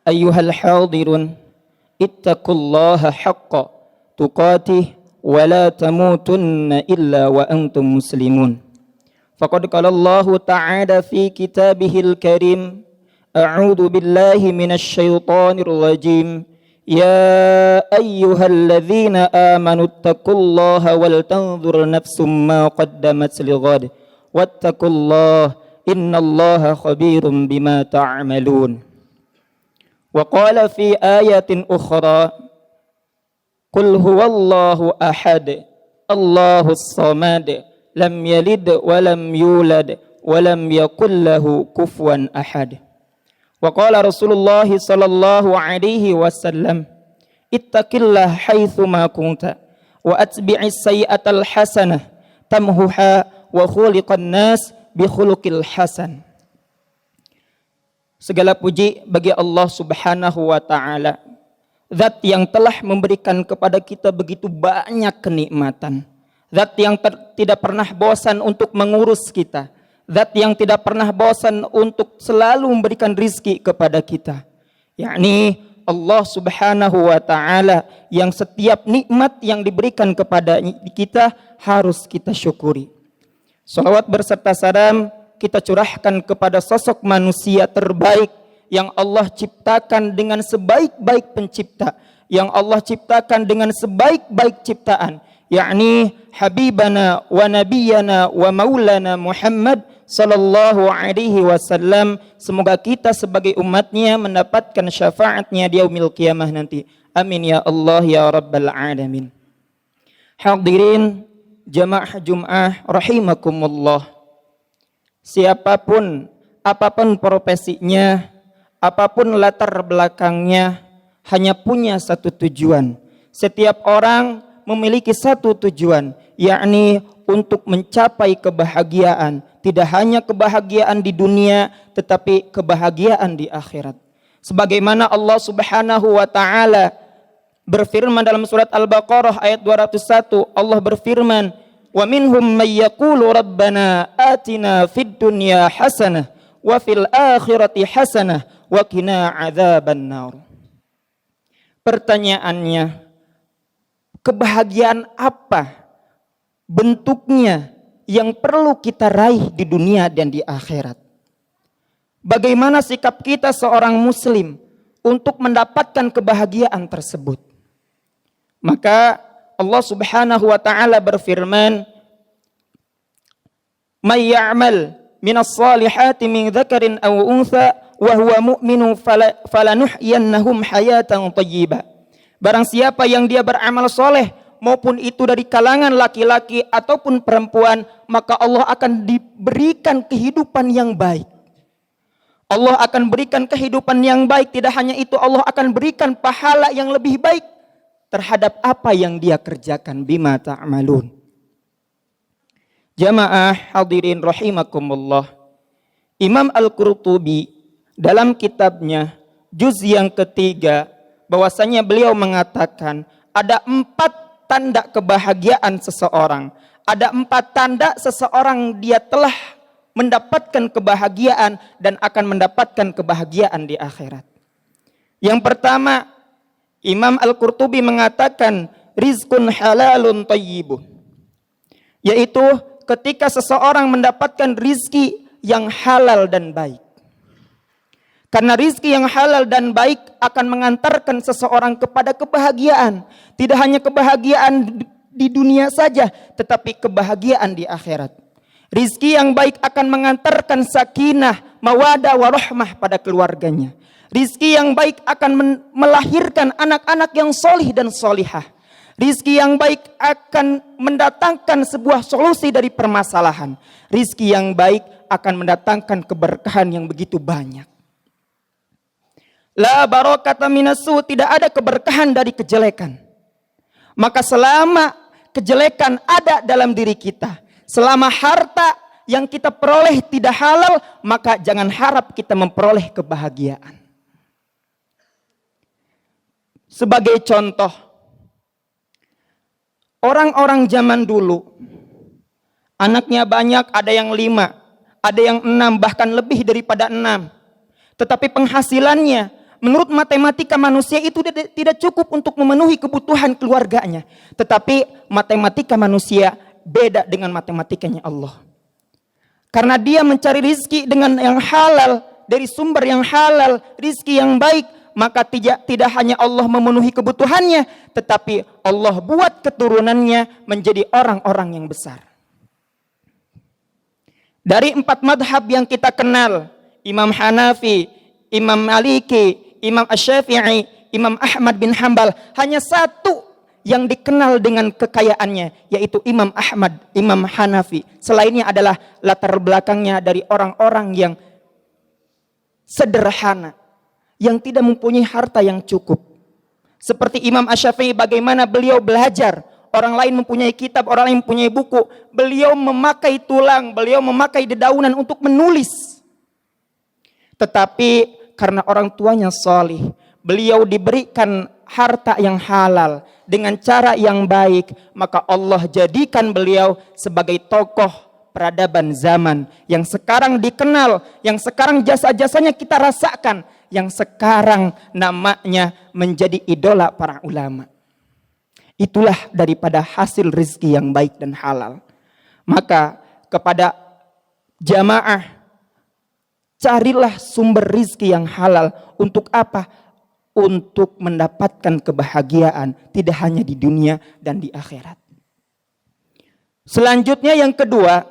أيها الحاضرون اتقوا الله حق تقاته ولا تموتن إلا وأنتم مسلمون فقد قال الله تعالى في كتابه الكريم أعوذ بالله من الشيطان الرجيم يا أيها الذين آمنوا اتقوا الله ولتنظر نفس ما قدمت لغد واتقوا الله إن الله خبير بما تعملون وقال في آية أخرى قل هو الله أحد الله الصمد لم يلد ولم يولد ولم يكن له كفوا أحد وقال رسول الله صلى الله عليه وسلم اتق الله حيثما كنت وأتبع السيئة الحسنة تمحها وخلق الناس بخلق الحسن. Segala puji bagi Allah Subhanahu wa Ta'ala, Zat yang telah memberikan kepada kita begitu banyak kenikmatan, Zat yang tidak pernah bosan untuk mengurus kita, Zat yang tidak pernah bosan untuk selalu memberikan rizki kepada kita, yakni Allah Subhanahu wa Ta'ala yang setiap nikmat yang diberikan kepada kita harus kita syukuri. Salawat berserta salam kita curahkan kepada sosok manusia terbaik yang Allah ciptakan dengan sebaik-baik pencipta, yang Allah ciptakan dengan sebaik-baik ciptaan, yakni Habibana wa Nabiyana wa Maulana Muhammad sallallahu alaihi wasallam. Semoga kita sebagai umatnya mendapatkan syafaatnya di yaumil qiyamah nanti. Amin ya Allah ya Rabbal alamin. Hadirin jamaah Jum'ah rahimakumullah. Siapapun, apapun profesinya, apapun latar belakangnya, hanya punya satu tujuan. Setiap orang memiliki satu tujuan, yakni untuk mencapai kebahagiaan. Tidak hanya kebahagiaan di dunia, tetapi kebahagiaan di akhirat. Sebagaimana Allah Subhanahu wa Ta'ala berfirman dalam surat Al-Baqarah ayat 201, Allah berfirman, wa minhum may yaqulu rabbana atina fid dunya hasanah wa fil akhirati hasanah wa qina adzabannar. Pertanyaannya, kebahagiaan apa bentuknya yang perlu kita raih di dunia dan di akhirat? Bagaimana sikap kita seorang muslim untuk mendapatkan kebahagiaan tersebut? Maka Allah Subhanahu wa Ta'ala berfirman, "May ya'mal minas salihati min dzakarin aw untha wa huwa mu'minun falanuhyiyannahum hayatan thayyibah." Barang siapa yang dia beramal soleh, maupun itu dari kalangan laki-laki ataupun perempuan, maka Allah akan diberikan kehidupan yang baik. Allah akan berikan kehidupan yang baik. Tidak hanya itu, Allah akan berikan pahala yang lebih baik terhadap apa yang dia kerjakan. Bima ta'malun. Jamaah hadirin rahimakumullah. Imam Al-Qurtubi dalam kitabnya juz yang ketiga, bahwasanya beliau mengatakan ada 4 tanda kebahagiaan seseorang. Ada 4 tanda seseorang dia telah mendapatkan kebahagiaan dan akan mendapatkan kebahagiaan di akhirat. Yang pertama, Imam Al-Qurtubi mengatakan rizqun halalun thayyibun, yaitu ketika seseorang mendapatkan rizki yang halal dan baik. Karena rizki yang halal dan baik akan mengantarkan seseorang kepada kebahagiaan. Tidak hanya kebahagiaan di dunia saja, tetapi kebahagiaan di akhirat. Rizki yang baik akan mengantarkan sakinah, mawadah, warahmah pada keluarganya. Rizki yang baik akan melahirkan anak-anak yang solih dan solihah. Rizki yang baik akan mendatangkan sebuah solusi dari permasalahan. Rizki yang baik akan mendatangkan keberkahan yang begitu banyak. La barakata minasu, tidak ada keberkahan dari kejelekan. Maka selama kejelekan ada dalam diri kita, selama harta yang kita peroleh tidak halal, maka jangan harap kita memperoleh kebahagiaan. Sebagai contoh, orang-orang zaman dulu, anaknya banyak, ada yang 5, ada yang 6, bahkan lebih daripada 6. Tetapi penghasilannya Menurut matematika manusia itu tidak cukup untuk memenuhi kebutuhan keluarganya. Tetapi matematika manusia beda dengan matematikanya Allah. Karena dia mencari rizki dengan yang halal, dari sumber yang halal, rizki yang baik, maka tidak hanya Allah memenuhi kebutuhannya, tetapi Allah buat keturunannya menjadi orang-orang yang besar. Dari 4 madhab yang kita kenal, Imam Hanafi, Imam Maliki, Imam Asy-Syafi'i, Imam Ahmad bin Hanbal, hanya satu yang dikenal dengan kekayaannya, yaitu Imam Ahmad, Imam Hanafi. Selainnya adalah latar belakangnya dari orang-orang yang sederhana, yang tidak mempunyai harta yang cukup. Seperti Imam Asy-Syafi'i, bagaimana beliau belajar. Orang lain mempunyai kitab, orang lain mempunyai buku. Beliau memakai tulang, beliau memakai dedaunan untuk menulis. Tetapi karena orang tuanya salih, beliau diberikan harta yang halal dengan cara yang baik, maka Allah jadikan beliau sebagai tokoh peradaban zaman yang sekarang dikenal, yang sekarang jasa-jasanya kita rasakan, yang sekarang namanya menjadi idola para ulama. Itulah daripada hasil rezeki yang baik dan halal. Maka kepada jamaah, carilah sumber rezeki yang halal. Untuk apa? Untuk mendapatkan kebahagiaan, tidak hanya di dunia dan di akhirat. Selanjutnya yang kedua,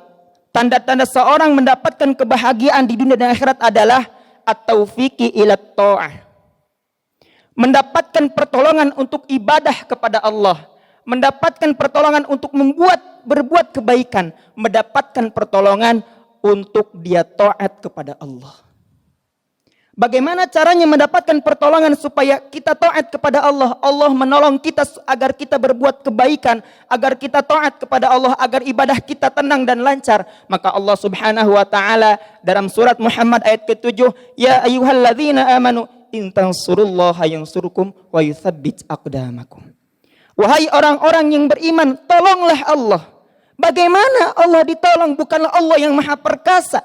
tanda-tanda seorang mendapatkan kebahagiaan di dunia dan akhirat adalah at-taufiqi ila ta'ah. Mendapatkan pertolongan untuk ibadah kepada Allah, mendapatkan pertolongan untuk berbuat kebaikan, mendapatkan pertolongan untuk dia taat kepada Allah. Bagaimana caranya mendapatkan pertolongan supaya kita taat kepada Allah? Allah menolong kita agar kita berbuat kebaikan, agar kita taat kepada Allah, agar ibadah kita tenang dan lancar. Maka Allah Subhanahu wa taala dalam surat Muhammad ayat ke-7, ya ayyuhalladzina amanu in tansurullaha yansurkum wa yutsabbit aqdamakum. Wahai orang-orang yang beriman, tolonglah Allah. Bagaimana Allah ditolong? Bukanlah Allah yang maha perkasa,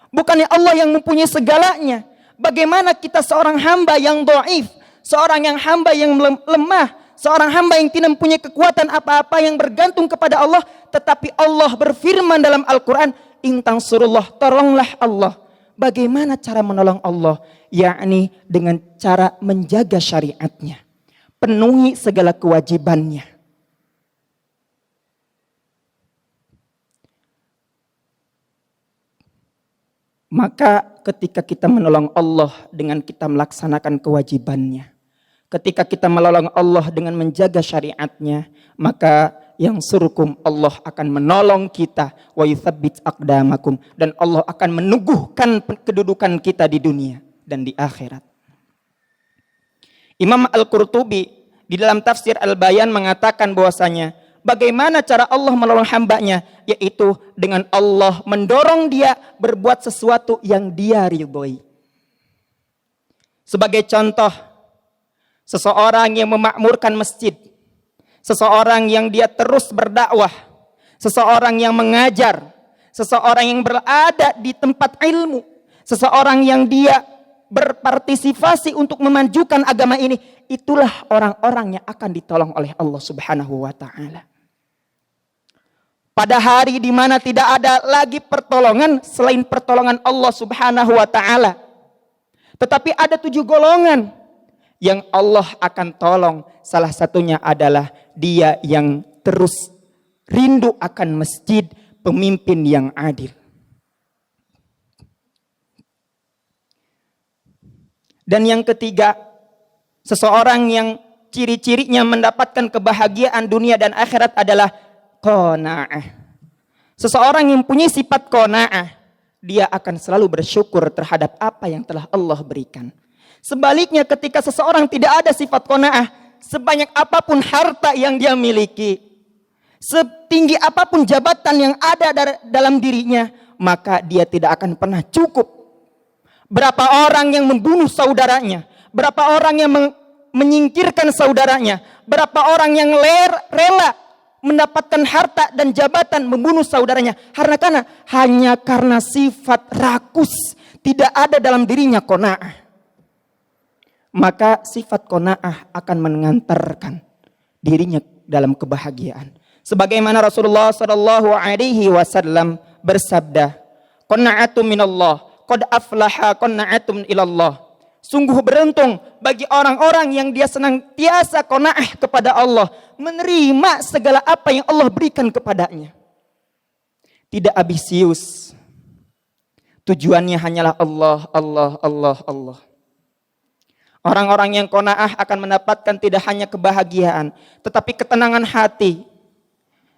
bukannya Allah yang mempunyai segalanya. Bagaimana kita seorang hamba yang dhaif, seorang yang hamba yang lemah, seorang hamba yang tidak mempunyai kekuatan apa-apa, yang bergantung kepada Allah, tetapi Allah berfirman dalam Al-Quran, in tansurullah, tolonglah Allah. Bagaimana cara menolong Allah? Yakni dengan cara menjaga syariatnya, penuhi segala kewajibannya. Maka ketika kita menolong Allah dengan kita melaksanakan kewajibannya, ketika kita menolong Allah dengan menjaga syariatnya, maka yang surukum, Allah akan menolong kita, wa yutsabbit aqdamakum, dan Allah akan meneguhkan kedudukan kita di dunia dan di akhirat. Imam Al-Qurtubi di dalam tafsir Al-Bayan mengatakan bahwasanya bagaimana cara Allah menolong hambanya, yaitu dengan Allah mendorong dia berbuat sesuatu yang dia ridhoi. Sebagai contoh, seseorang yang memakmurkan masjid, seseorang yang dia terus berdakwah, seseorang yang mengajar, seseorang yang berada di tempat ilmu, seseorang yang dia berpartisipasi untuk memajukan agama ini, itulah orang-orang yang akan ditolong oleh Allah Subhanahu wa taala. Pada hari di mana tidak ada lagi pertolongan selain pertolongan Allah Subhanahu wa taala. Tetapi ada 7 golongan yang Allah akan tolong. Salah satunya adalah dia yang terus rindu akan masjid, pemimpin yang adil. Dan yang ketiga, seseorang yang ciri-cirinya mendapatkan kebahagiaan dunia dan akhirat adalah qanaah. Seseorang yang punya sifat qanaah, dia akan selalu bersyukur terhadap apa yang telah Allah berikan. Sebaliknya ketika seseorang tidak ada sifat qanaah, sebanyak apapun harta yang dia miliki, setinggi apapun jabatan yang ada dalam dirinya, maka dia tidak akan pernah cukup. Berapa orang yang membunuh saudaranya, berapa orang yang menyingkirkan saudaranya, berapa orang yang rela mendapatkan harta dan jabatan membunuh saudaranya hanya karena sifat rakus, tidak ada dalam dirinya qanaah. maka sifat qanaah akan mengantarkan dirinya dalam kebahagiaan. Sebagaimana Rasulullah sallallahu alaihi wasallam bersabda, "Qanaatun minallah, qad aflaha qanaatun ilallah." Sungguh beruntung bagi orang-orang yang dia senantiasa qanaah kepada Allah, menerima segala apa yang Allah berikan kepadanya. Tidak ambisius. Tujuannya hanyalah Allah, Allah, Allah, Allah. Orang-orang yang qanaah akan mendapatkan tidak hanya kebahagiaan, tetapi ketenangan hati.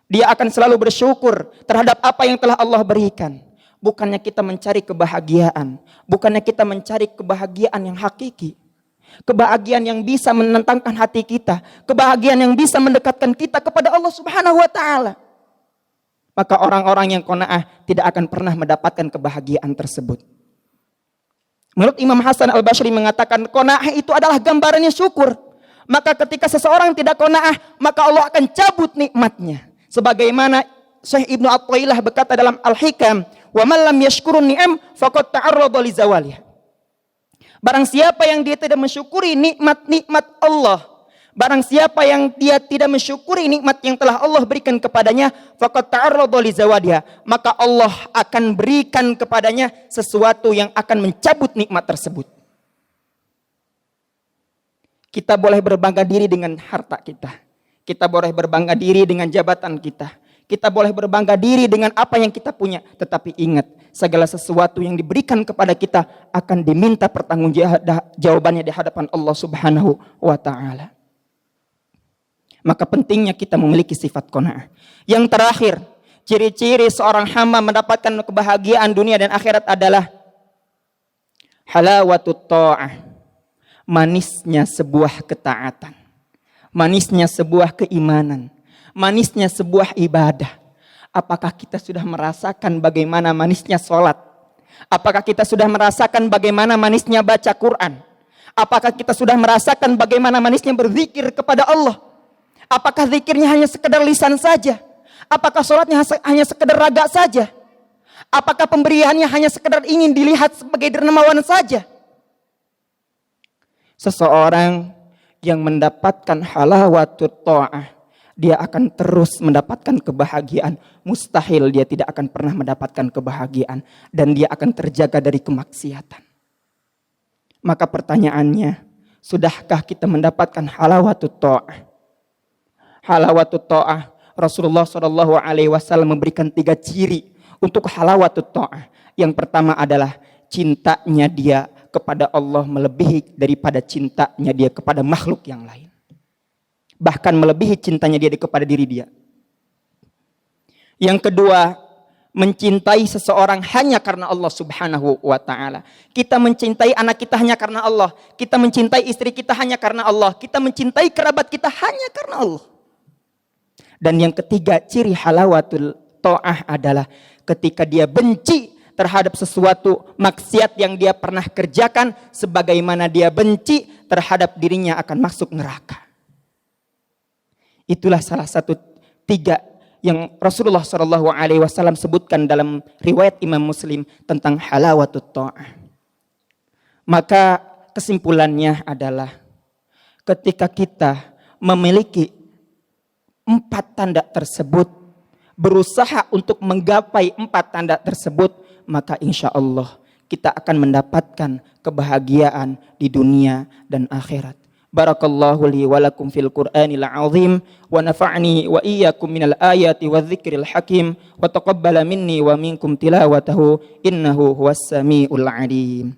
Dia akan selalu bersyukur terhadap apa yang telah Allah berikan. Bukannya kita mencari kebahagiaan, bukannya kita mencari kebahagiaan yang hakiki. Kebahagiaan yang bisa menentangkan hati kita, kebahagiaan yang bisa mendekatkan kita kepada Allah Subhanahu wa taala. Maka orang-orang yang qanaah tidak akan pernah mendapatkan kebahagiaan tersebut. Menurut Imam Hasan Al-Basri mengatakan qanaah itu adalah gambarannya syukur. Maka ketika seseorang tidak qanaah, maka Allah akan cabut nikmatnya. Sebagaimana Syekh Ibnu Athaillah berkata dalam Al-Hikam, "Wa man lam yashkurun ni'am faqad ta'arrada li zawaliha." Barang siapa yang dia tidak mensyukuri nikmat-nikmat Allah, barang siapa yang dia tidak mensyukuri nikmat yang telah Allah berikan kepadanya, faqad ta'arrada li zawaliha, maka Allah akan berikan kepadanya sesuatu yang akan mencabut nikmat tersebut. Kita boleh berbangga diri dengan harta kita. Kita boleh berbangga diri dengan jabatan kita. Kita boleh berbangga diri dengan apa yang kita punya. Tetapi ingat, segala sesuatu yang diberikan kepada kita akan diminta pertanggungjawabannya di hadapan Allah Subhanahu wa ta'ala. Maka pentingnya kita memiliki sifat qanaah. Yang terakhir, ciri-ciri seorang hamba mendapatkan kebahagiaan dunia dan akhirat adalah halawatut ta'ah. Manisnya sebuah ketaatan. Manisnya sebuah keimanan, manisnya sebuah ibadah. Apakah kita sudah merasakan bagaimana manisnya sholat? Apakah kita sudah merasakan bagaimana manisnya baca Quran? Apakah kita sudah merasakan bagaimana manisnya berzikir kepada Allah? Apakah zikirnya hanya sekedar lisan saja? Apakah sholatnya hanya sekedar raga saja? Apakah pemberiannya hanya sekedar ingin dilihat sebagai dermawan saja? Seseorang yang mendapatkan halawatut ta'ah, dia akan terus mendapatkan kebahagiaan. Mustahil dia tidak akan pernah mendapatkan kebahagiaan. Dan dia akan terjaga dari kemaksiatan. Maka pertanyaannya, sudahkah kita mendapatkan halawatut ta'ah? Halawatut ta'ah, Rasulullah SAW memberikan 3 ciri untuk halawatut ta'ah. Yang pertama adalah cintanya dia kepada Allah melebihi daripada cintanya dia kepada makhluk yang lain. Bahkan melebihi cintanya dia kepada diri dia. Yang kedua, mencintai seseorang hanya karena Allah Subhanahu wa ta'ala. Kita mencintai anak kita hanya karena Allah. Kita mencintai istri kita hanya karena Allah. Kita mencintai kerabat kita hanya karena Allah. Dan yang ketiga, ciri halawatul ta'ah adalah ketika dia benci terhadap sesuatu maksiat yang dia pernah kerjakan, sebagaimana dia benci terhadap dirinya akan masuk neraka. Itulah salah satu 3 yang Rasulullah SAW sebutkan dalam riwayat Imam Muslim tentang halawatut ta'ah. Maka kesimpulannya adalah ketika kita memiliki 4 tanda tersebut, berusaha untuk menggapai 4 tanda tersebut, maka insya Allah kita akan mendapatkan kebahagiaan di dunia dan akhirat. Barakallahu li wa lakum fil Qur'anil azim wa nafa'ni wa iyyakum minal ayati wa dzikril hakim wa taqabbala minni wa minkum tilawatahu innahu huwas samiul alim.